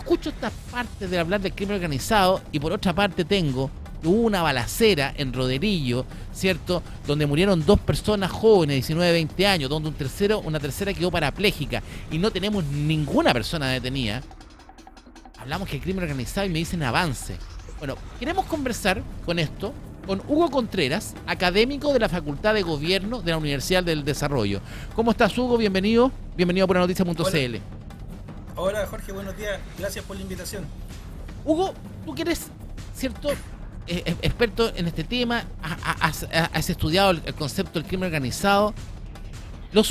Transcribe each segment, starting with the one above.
escucho esta parte de hablar del crimen organizado y por otra parte tengo que hubo una balacera en Roderillo, ¿cierto? Donde murieron 2 personas jóvenes, 19, 20 años, donde una tercera quedó parapléjica y no tenemos ninguna persona detenida. Hablamos que el crimen organizado y me dicen avance. Bueno, queremos conversar con esto con Hugo Contreras, académico de la Facultad de Gobierno de la Universidad del Desarrollo. ¿Cómo estás, Hugo? Bienvenido a buenanoticia.cl. Hola, Jorge, buenos días. Gracias por la invitación. Hugo, tú que eres, ¿cierto?, experto en este tema, has estudiado el concepto del crimen organizado. Lo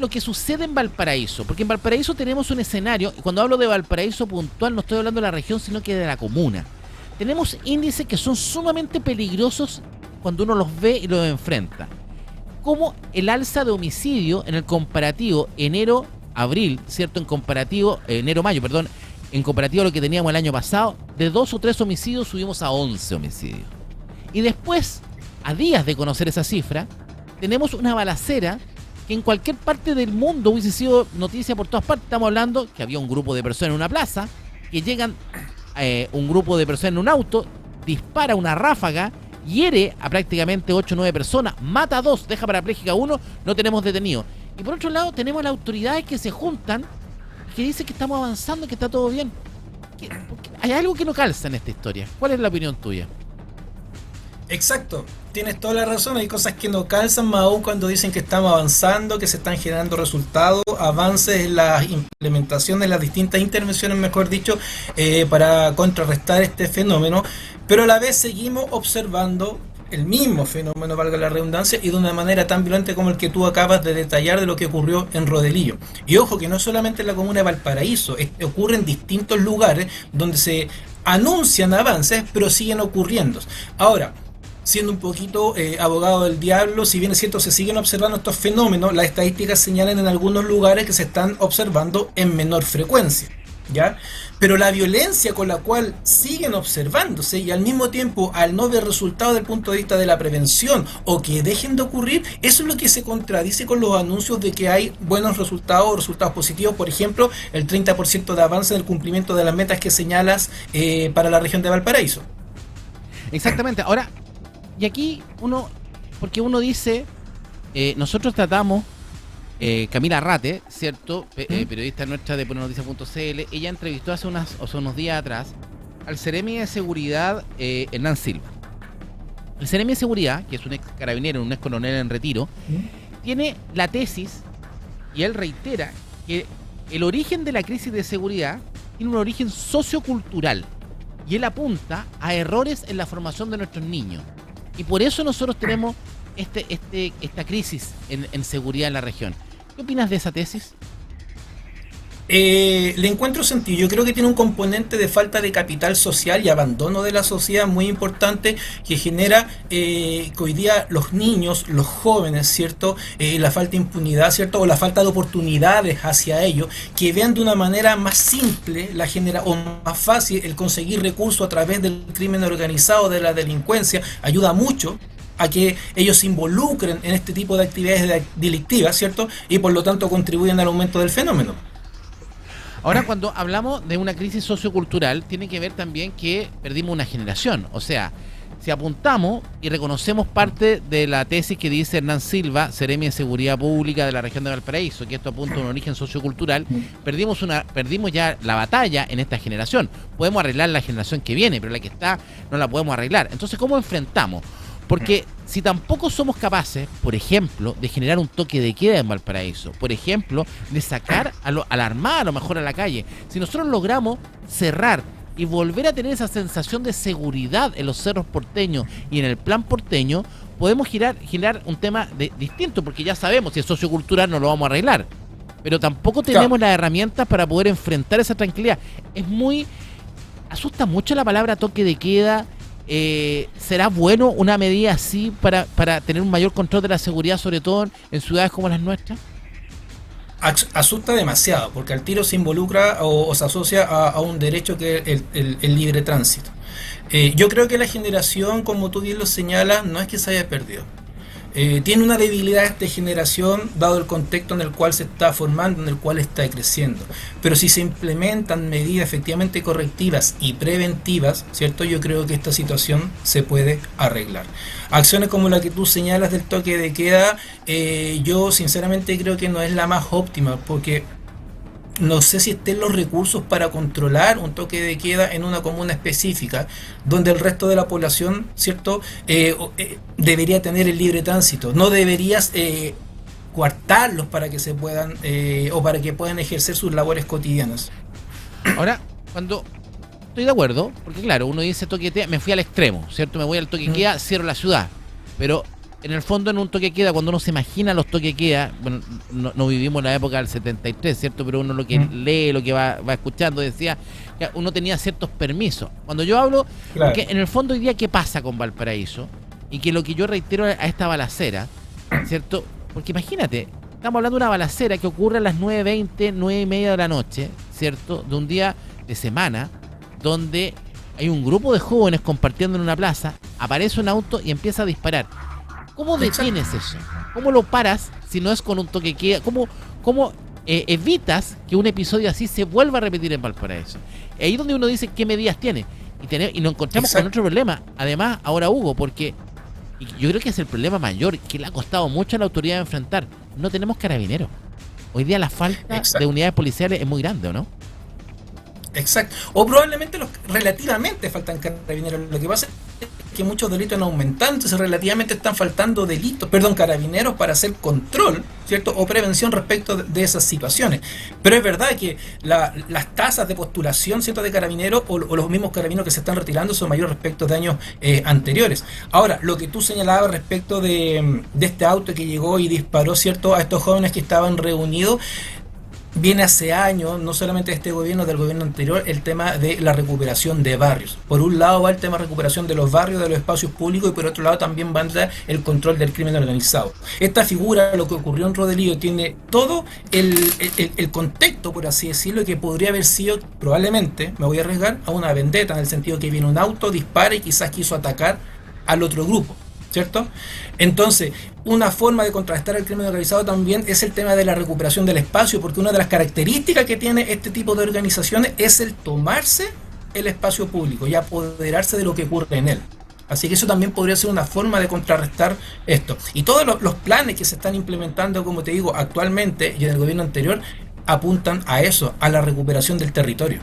que sucede en Valparaíso, porque en Valparaíso tenemos un escenario, y cuando hablo de Valparaíso puntual no estoy hablando de la región, sino que de la comuna. Tenemos índices que son sumamente peligrosos cuando uno los ve y los enfrenta. Como el alza de homicidio en el comparativo enero-abril, ¿cierto? Enero-mayo, perdón, en comparativo a lo que teníamos el año pasado, de 2 o 3 homicidios subimos a 11 homicidios. Y después, a días de conocer esa cifra, tenemos una balacera que en cualquier parte del mundo hubiese sido noticia por todas partes. Estamos hablando que había un grupo de personas en una plaza, que llegan un grupo de personas en un auto, dispara una ráfaga, hiere a prácticamente 8 o 9 personas, mata a 2, deja parapléjica a 1, no tenemos detenido. Y por otro lado tenemos las autoridades que se juntan, que dicen que estamos avanzando, que está todo bien. Hay algo que no calza en esta historia. ¿Cuál es la opinión tuya? Exacto, tienes toda la razón. Hay cosas que no calzan, más aún cuando dicen que estamos avanzando, que se están generando resultados, avances en la implementación de las distintas intervenciones, mejor dicho, para contrarrestar este fenómeno, pero a la vez seguimos observando el mismo fenómeno, valga la redundancia, y de una manera tan violenta como el que tú acabas de detallar de lo que ocurrió en Rodelillo. Y ojo, que no solamente en la comuna de Valparaíso, ocurre en distintos lugares donde se anuncian avances, pero siguen ocurriendo. Ahora, siendo un poquito abogado del diablo, si bien es cierto se siguen observando estos fenómenos, las estadísticas señalan en algunos lugares que se están observando en menor frecuencia, ¿ya? Pero la violencia con la cual siguen observándose y al mismo tiempo al no ver resultados desde el punto de vista de la prevención o que dejen de ocurrir, eso es lo que se contradice con los anuncios de que hay buenos resultados o resultados positivos. Por ejemplo, el 30% de avance en el cumplimiento de las metas que señalas para la región de Valparaíso. Exactamente. Ahora, y aquí porque uno dice, nosotros tratamos, Camila Rate, ¿cierto? Periodista nuestra de buenanoticia.cl, ella entrevistó hace unos días atrás al Seremi de Seguridad, Hernán Silva. El Seremi de Seguridad, que es un ex carabinero, un ex coronel en retiro, tiene la tesis, y él reitera, que el origen de la crisis de seguridad tiene un origen sociocultural, y él apunta a errores en la formación de nuestros niños. Y por eso nosotros tenemos esta crisis en seguridad en la región. ¿Qué opinas de esa tesis? Le encuentro sentido. Yo creo que tiene un componente de falta de capital social y abandono de la sociedad muy importante que genera que hoy día los niños, los jóvenes, ¿cierto? La falta de impunidad, ¿cierto? O la falta de oportunidades hacia ellos, que vean de una manera más simple o más fácil el conseguir recursos a través del crimen organizado, de la delincuencia, ayuda mucho a que ellos se involucren en este tipo de actividades delictivas, ¿cierto? Y por lo tanto contribuyen al aumento del fenómeno. Ahora, cuando hablamos de una crisis sociocultural, tiene que ver también que perdimos una generación. O sea, si apuntamos y reconocemos parte de la tesis que dice Hernán Silva, Seremi de Seguridad Pública de la región de Valparaíso, que esto apunta a un origen sociocultural, perdimos ya la batalla en esta generación. Podemos arreglar la generación que viene, pero la que está no la podemos arreglar. Entonces, ¿cómo enfrentamos? Porque si tampoco somos capaces, por ejemplo, de generar un toque de queda en Valparaíso, por ejemplo, de sacar a la Armada a lo mejor a la calle, si nosotros logramos cerrar y volver a tener esa sensación de seguridad en los cerros porteños y en el plan porteño, podemos generar un tema distinto, porque ya sabemos, si es sociocultural no lo vamos a arreglar, pero tampoco tenemos las herramientas para poder enfrentar esa tranquilidad. Asusta mucho la palabra toque de queda. ¿Será bueno una medida así para tener un mayor control de la seguridad, sobre todo en ciudades como las nuestras? Asusta demasiado, porque al tiro se involucra o se asocia a un derecho que es el libre tránsito. Yo creo que la generación, como tú bien lo señalas, no es que se haya perdido. tiene una debilidad de generación dado el contexto en el cual se está formando, en el cual está creciendo. Pero si se implementan medidas efectivamente correctivas y preventivas, ¿cierto? Yo creo que esta situación se puede arreglar. Acciones como la que tú señalas del toque de queda, yo sinceramente creo que no es la más óptima, porque no sé si estén los recursos para controlar un toque de queda en una comuna específica, donde el resto de la población, ¿cierto? Debería tener el libre tránsito. No deberías coartarlos para que se puedan o para que puedan ejercer sus labores cotidianas. Ahora, cuando estoy de acuerdo, porque claro, uno dice toque de queda, me fui al extremo, ¿cierto? Me voy al toque de queda, cierro la ciudad. Pero en el fondo, en un toque de queda, cuando uno se imagina los toques de queda, bueno, no vivimos la época del 73, ¿cierto? Pero uno lo que lee, lo que va escuchando, decía que uno tenía ciertos permisos. Cuando yo hablo, Claro. porque en el fondo hoy día, ¿qué pasa con Valparaíso? Y que lo que yo reitero a esta balacera, ¿cierto? Porque imagínate, estamos hablando de una balacera que ocurre a las 9:20, 9:30 de la noche, ¿cierto? De un día de semana, donde hay un grupo de jóvenes compartiendo en una plaza, aparece un auto y empieza a disparar. ¿Cómo detienes eso? ¿Cómo lo paras si no es con un toque de queda? ¿Cómo evitas que un episodio así se vuelva a repetir en Valparaíso? Ahí es donde uno dice qué medidas tiene. Y nos encontramos con otro problema. Además, ahora Hugo, porque y yo creo que es el problema mayor que le ha costado mucho a la autoridad enfrentar. No tenemos carabineros. Hoy día la falta de unidades policiales es muy grande, ¿o no? Exacto. O probablemente relativamente faltan carabineros. Lo que pasa es que muchos delitos han aumentado, entonces relativamente están faltando carabineros para hacer control, ¿cierto? O prevención respecto de esas situaciones. Pero es verdad que las tasas de postulación, ¿cierto? De carabineros o los mismos carabineros que se están retirando son mayores respecto de años anteriores. Ahora, lo que tú señalabas respecto de este auto que llegó y disparó, ¿cierto? A estos jóvenes que estaban reunidos, viene hace años, no solamente de este gobierno, del gobierno anterior, el tema de la recuperación de barrios. Por un lado va el tema de recuperación de los barrios, de los espacios públicos, y por otro lado también va el control del crimen organizado. Esta figura, lo que ocurrió en Rodeligo, tiene todo el contexto, por así decirlo, que podría haber sido, probablemente, me voy a arriesgar, a una vendetta, en el sentido que viene un auto, dispara y quizás quiso atacar al otro grupo, ¿cierto? Entonces, una forma de contrastar el crimen organizado también es el tema de la recuperación del espacio, porque una de las características que tiene este tipo de organizaciones es el tomarse el espacio público y apoderarse de lo que ocurre en él. Así que eso también podría ser una forma de contrarrestar esto. Y todos los planes que se están implementando, como te digo, actualmente y en el gobierno anterior, apuntan a eso, a la recuperación del territorio.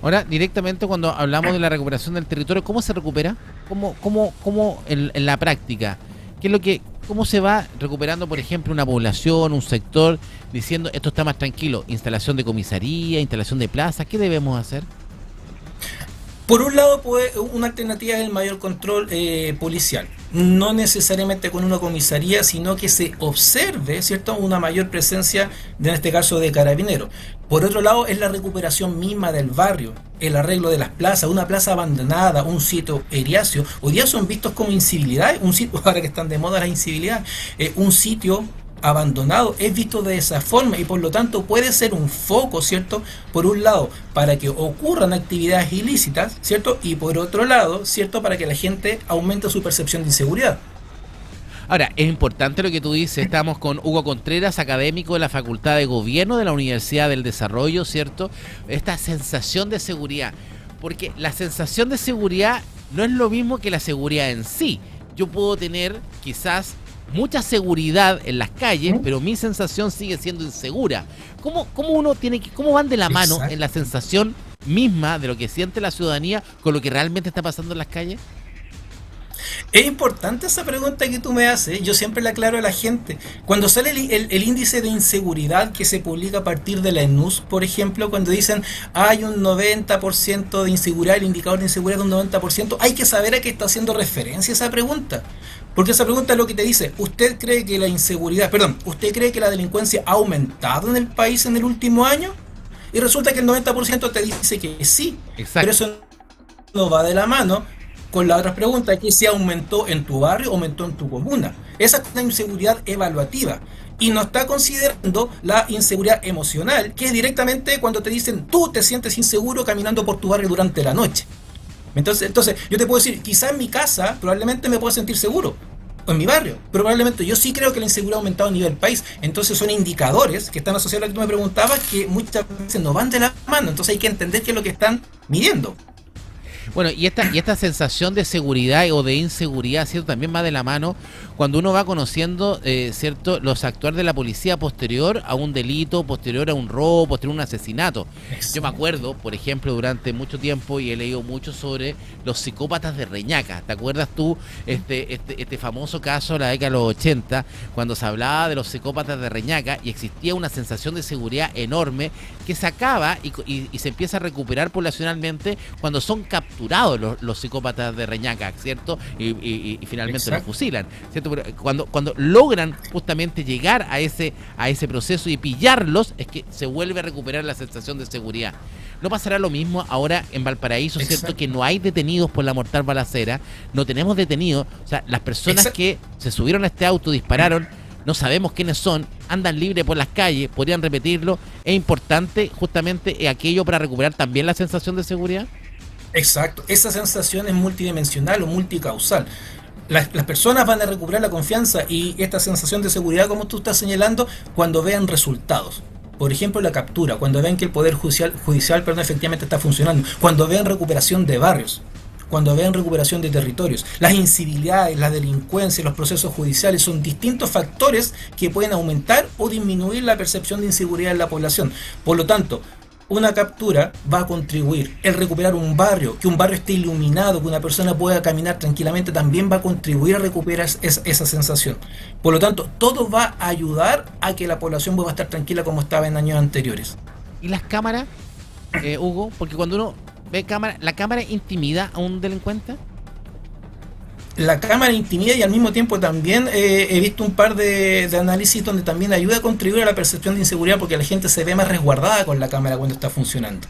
Ahora, directamente cuando hablamos de la recuperación del territorio, ¿cómo se recupera? ¿Cómo en la práctica? ¿Qué es lo que, cómo se va recuperando, por ejemplo, una población, un sector, diciendo esto está más tranquilo? Instalación de comisaría, instalación de plazas, ¿qué debemos hacer? Por un lado, una alternativa es el mayor control policial. No necesariamente con una comisaría, sino que se observe, ¿cierto?, una mayor presencia, en este caso, de carabineros. Por otro lado, es la recuperación misma del barrio, el arreglo de las plazas, una plaza abandonada, un sitio eriacio. Hoy día son vistos como incivilidades, un sitio, ahora que están de moda las incivilidades, un sitio abandonado es visto de esa forma y por lo tanto puede ser un foco, ¿cierto? Por un lado, para que ocurran actividades ilícitas, ¿cierto? Y por otro lado, ¿cierto? Para que la gente aumente su percepción de inseguridad. Ahora, es importante lo que tú dices. Estamos con Hugo Contreras, académico de la Facultad de Gobierno de la Universidad del Desarrollo, ¿cierto? Esta sensación de seguridad, porque la sensación de seguridad no es lo mismo que la seguridad en sí. Yo puedo tener quizás mucha seguridad en las calles, pero mi sensación sigue siendo insegura. ¿Cómo uno tiene que, cómo van de la mano en la sensación misma de lo que siente la ciudadanía con lo que realmente está pasando en las calles? Es importante esa pregunta que tú me haces. Yo siempre le aclaro a la gente. Cuando sale el índice de inseguridad que se publica a partir de la ENUS, por ejemplo, cuando dicen hay un 90% de inseguridad, el indicador de inseguridad de un 90%, hay que saber a qué está haciendo referencia esa pregunta. Porque esa pregunta es lo que te dice, ¿usted cree que usted cree que la delincuencia ha aumentado en el país en el último año? Y resulta que el 90% te dice que sí. Exacto. Pero eso no va de la mano con la otra pregunta, que si aumentó en tu barrio, aumentó en tu comuna. Esa es una inseguridad evaluativa. Y no está considerando la inseguridad emocional, que es directamente cuando te dicen, tú te sientes inseguro caminando por tu barrio durante la noche. Entonces yo te puedo decir, quizá en mi casa probablemente me pueda sentir seguro, o en mi barrio. Probablemente yo sí creo que la inseguridad ha aumentado a nivel país. Entonces son indicadores que están asociados a lo que tú me preguntabas que muchas veces no van de la mano. Entonces hay que entender qué es lo que están midiendo. Bueno, y esta sensación de seguridad o de inseguridad, ¿cierto? También va de la mano cuando uno va conociendo, ¿cierto? Los actuar de la policía posterior a un delito, posterior a un robo, posterior a un asesinato. Yo me acuerdo, por ejemplo, durante mucho tiempo, y he leído mucho sobre los psicópatas de Reñaca. ¿Te acuerdas tú este famoso caso de la década de los 80, cuando se hablaba de los psicópatas de Reñaca y existía una sensación de seguridad enorme que se acaba y se empieza a recuperar poblacionalmente cuando son capturados los psicópatas de Reñaca, ¿cierto? Y finalmente Exacto. los fusilan, ¿cierto? Pero cuando logran justamente llegar a ese proceso y pillarlos, es que se vuelve a recuperar la sensación de seguridad. ¿No pasará lo mismo ahora en Valparaíso, cierto? Exacto. Que no hay detenidos por la mortal balacera, no tenemos detenidos, o sea, las personas Exacto. que se subieron a este auto, dispararon, no sabemos quiénes son, andan libres por las calles, podrían repetirlo. Es importante justamente aquello para recuperar también la sensación de seguridad. Exacto, esa sensación es multidimensional o multicausal. Las personas van a recuperar la confianza y esta sensación de seguridad, como tú estás señalando, cuando vean resultados. Por ejemplo, la captura, cuando vean que el Poder Judicial perdón, efectivamente está funcionando, cuando vean recuperación de barrios, cuando vean recuperación de territorios. Las incivilidades, la delincuencia, los procesos judiciales son distintos factores que pueden aumentar o disminuir la percepción de inseguridad en la población. Por lo tanto, una captura va a contribuir. El recuperar un barrio, que un barrio esté iluminado, que una persona pueda caminar tranquilamente, también va a contribuir a recuperar esa sensación. Por lo tanto, todo va a ayudar a que la población vuelva a estar tranquila como estaba en años anteriores. ¿Y las cámaras, Hugo? Porque cuando uno ve cámara, ¿la cámara intimida a un delincuente? La cámara intimida y al mismo tiempo también he visto un par de análisis donde también ayuda a contribuir a la percepción de inseguridad porque la gente se ve más resguardada con la cámara cuando está funcionando.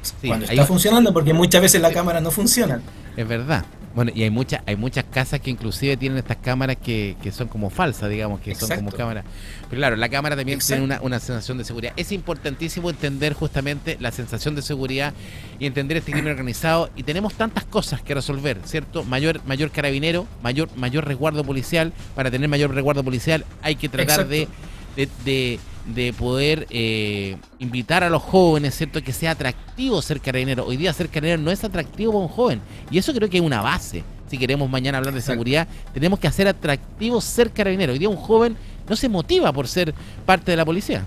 Sí, Cuando ahí está funcionando, porque muchas veces la cámara no funciona. es verdad. Bueno, y hay muchas casas que inclusive tienen estas cámaras que son como falsas, digamos, que son como Exacto. cámaras. Pero claro, la cámara también Exacto. tiene una sensación de seguridad. Es importantísimo entender justamente la sensación de seguridad y entender este crimen organizado. Y tenemos tantas cosas que resolver, ¿cierto? Mayor carabinero, mayor resguardo policial. Para tener mayor resguardo policial hay que tratar Exacto. de poder invitar a los jóvenes, ¿cierto? Que sea atractivo ser carabinero. Hoy día ser carabinero no es atractivo para un joven. Y eso creo que es una base. Si queremos mañana hablar de Exacto. seguridad, tenemos que hacer atractivo ser carabinero. Hoy día un joven no se motiva por ser parte de la policía.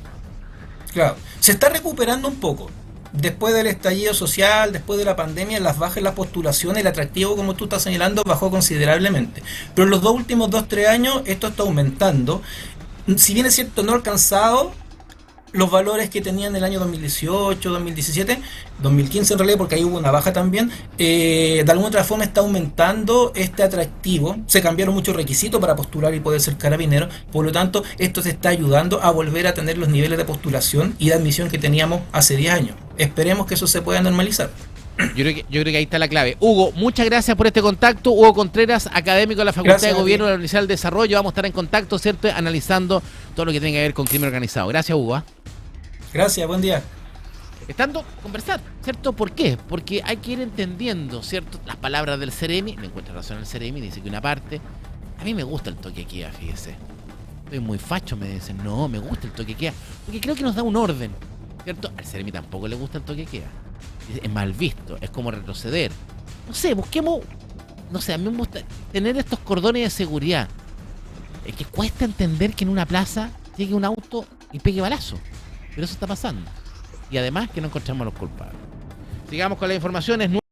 Claro, se está recuperando un poco. Después del estallido social, después de la pandemia, las bajas en las postulaciones, el atractivo, como tú estás señalando, bajó considerablemente. Pero en los dos últimos 2-3 años esto está aumentando. Si bien es cierto, no ha alcanzado los valores que tenían en el año 2018, 2017, 2015 en realidad, porque ahí hubo una baja también, de alguna otra forma está aumentando este atractivo. Se cambiaron muchos requisitos para postular y poder ser carabinero, por lo tanto, esto se está ayudando a volver a tener los niveles de postulación y de admisión que teníamos hace 10 años. Esperemos que eso se pueda normalizar. Yo creo que ahí está la clave. Hugo, muchas gracias por este contacto. Hugo Contreras, académico de la Facultad Gracias de Gobierno de la Universidad del Desarrollo. Vamos a estar en contacto, ¿cierto? Analizando todo lo que tiene que ver con crimen organizado. Gracias, Hugo. Gracias, buen día. Estando conversar, ¿cierto? ¿Por qué? Porque hay que ir entendiendo, ¿cierto? Las palabras del Ceremi. Me encuentra razón el Ceremi, dice que una parte. A mí me gusta el toque de queda, fíjese. Estoy muy facho, me dicen. No, me gusta el toque de queda. Porque creo que nos da un orden, ¿cierto? Al Ceremi tampoco le gusta el toque de queda. Es mal visto, es como retroceder. No sé, busquemos. No sé, a mí me gusta tener estos cordones de seguridad. Es que cuesta entender que en una plaza llegue un auto y pegue balazo. Pero eso está pasando. Y además que no encontramos a los culpables. Sigamos con las informaciones.